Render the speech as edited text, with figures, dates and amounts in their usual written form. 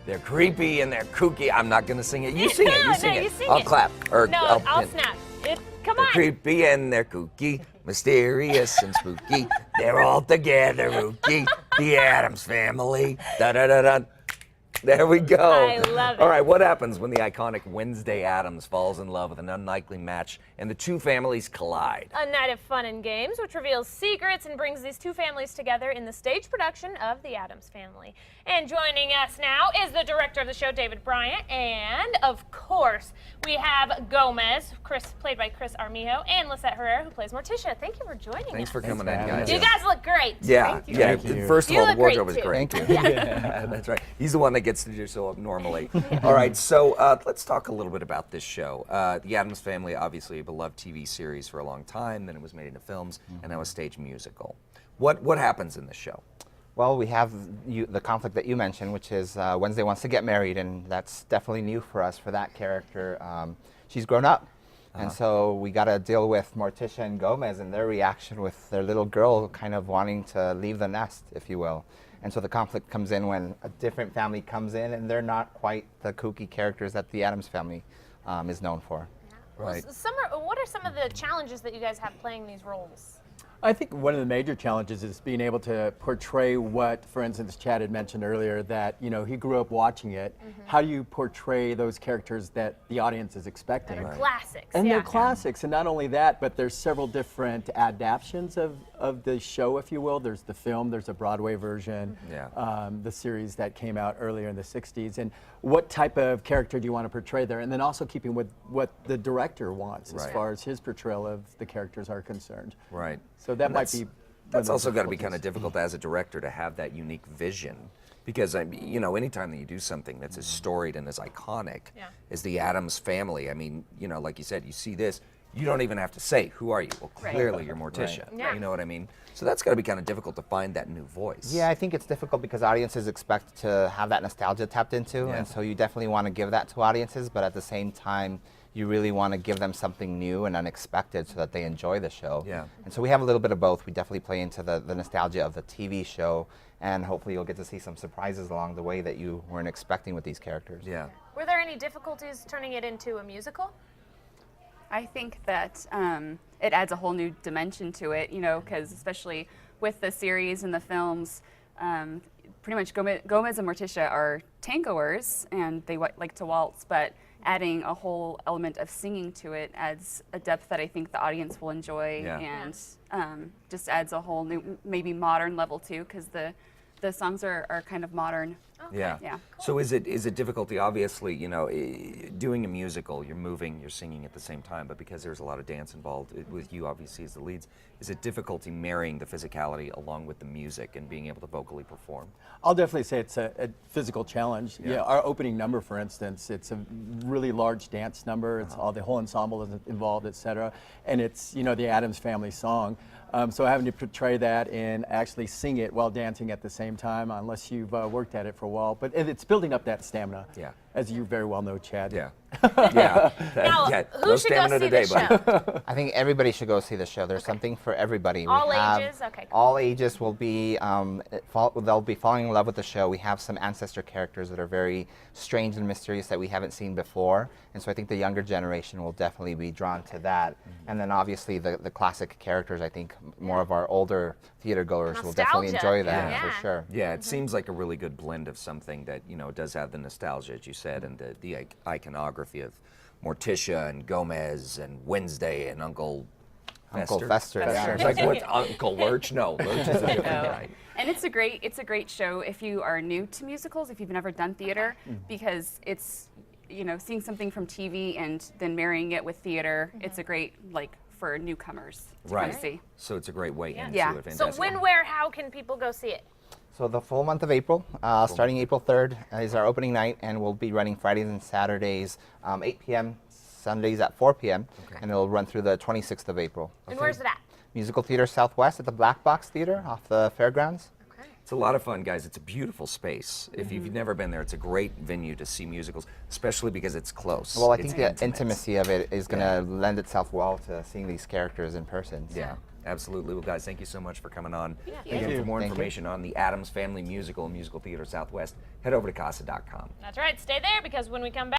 They're creepy and they're kooky. I'm not gonna sing it. You sing it. You sing no, it. you sing I'll it. clap. Or No, I'll snap. Come They're on. creepy and they're kooky, mysterious and spooky. They're all together, rookie. The Addams Family. Da da da da. There we go. I love it. All right, what happens when the iconic Wednesday Addams falls in love with an unlikely match and the two families collide? A night of fun and games, which reveals secrets and brings these two families together in the stage production of The Addams Family. And joining us now is the director of the show, David Bryant, and of course, we have Gomez, played by Chris Armijo, and Lisette Herrera, who plays Morticia. Thank you for joining us. Thanks for coming in, guys. You guys look great. Yeah, Thank you. yeah. Thank you. First of You all, the look great, wardrobe is too. great. Thank you. Yeah, that's right. He's the one that gets to do so abnormally. All right, so let's talk a little bit about this show. The Addams Family, obviously a beloved TV series for a long time. Then it was made into films, and now a stage musical. What happens in this show? Well, we have the conflict that you mentioned, which is Wednesday wants to get married, and that's definitely new for us, for that character. She's grown up, and so we got to deal with Morticia and Gomez and their reaction with their little girl kind of wanting to leave the nest, if you will. And so the conflict comes in when a different family comes in, and they're not quite the kooky characters that the Addams Family is known for. Right. What are some of the challenges that you guys have playing these roles? I think one of the major challenges is being able to portray what, for instance, Chad had mentioned earlier, that he grew up watching it. How do you portray those characters that the audience is expecting? They're classics. And yeah. they're classics, and not only that, but there's several different adaptations of the show, if you will. There's the film, there's a Broadway version, the series that came out earlier in the 60s. And what type of character do you want to portray there? And then also keeping with what the director wants as far as his portrayal of the characters are concerned. Right. So that might be. That's also got to be kind of difficult as a director to have that unique vision, because anytime that you do something that's as storied and as iconic as the Addams Family, I mean, like you said, you see this, you don't even have to say, "Who are you?" Well, clearly you're Morticia. Yeah. You know what I mean? So that's got to be kind of difficult to find that new voice. Yeah, I think it's difficult because audiences expect to have that nostalgia tapped into, and so you definitely want to give that to audiences, but at the same time, you really want to give them something new and unexpected so that they enjoy the show. Yeah. And so we have a little bit of both. We definitely play into the nostalgia of the TV show, and hopefully you'll get to see some surprises along the way that you weren't expecting with these characters. Yeah. Were there any difficulties turning it into a musical? I think that it adds a whole new dimension to it, because especially with the series and the films, pretty much Gomez and Morticia are tangoers and they like to waltz, but adding a whole element of singing to it adds a depth that I think the audience will enjoy and just adds a whole new, maybe modern level too, because the songs are kind of modern. Okay. Yeah. Yeah. Cool. So is it difficulty? Obviously, doing a musical, you're moving, you're singing at the same time, but because there's a lot of dance involved with you, obviously as the leads, is it difficulty marrying the physicality along with the music and being able to vocally perform? I'll definitely say it's a physical challenge. Yeah, our opening number, for instance, it's a really large dance number. It's all the whole ensemble is involved, et cetera, and it's the Addams Family song. So having to portray that and actually sing it while dancing at the same time, unless you've worked at it for a while, but it's building up that stamina. Yeah. As you very well know, Chad. Yeah. Yeah. Now, No who should go stamina see today, the buddy. show? I think everybody should go see the show. There's something for everybody. All We have ages? Okay, cool. All ages will be, they'll be falling in love with the show. We have some ancestor characters that are very strange and mysterious that we haven't seen before. And so I think the younger generation will definitely be drawn to that. And then obviously the classic characters, I think more of our older theater goers will definitely Nostalgia. enjoy that Yeah. for sure. Yeah, it seems like a really good blend of something that does have the nostalgia, as you said, and the iconography of Morticia and Gomez and Wednesday and Uncle Fester. Yeah. It's like what, Uncle Lurch? No, Lurch is a different guy. And it's a great show if you are new to musicals, if you've never done theater, because it's seeing something from TV and then marrying it with theater. It's a great for newcomers to come see. So it's a great way into Yeah. it. So when, where, how can people go see it? So the full month of April, starting April 3rd, is our opening night, and we'll be running Fridays and Saturdays, 8 p.m., Sundays at 4 p.m., and it'll run through the 26th of April. And where's it at? Musical Theater Southwest at the Black Box Theater off the fairgrounds. Okay. It's a lot of fun, guys. It's a beautiful space. If you've never been there, it's a great venue to see musicals, especially because it's close. Well, I It's think the intimate. intimacy of it is going to lend itself well to seeing these characters in person. So. Yeah. Absolutely. Well, guys, thank you so much for coming on. Thank Again, you. for more Thank you. information on the Addams Family Musical and Musical Theater Southwest, head over to casa.com. That's right. Stay there because when we come back.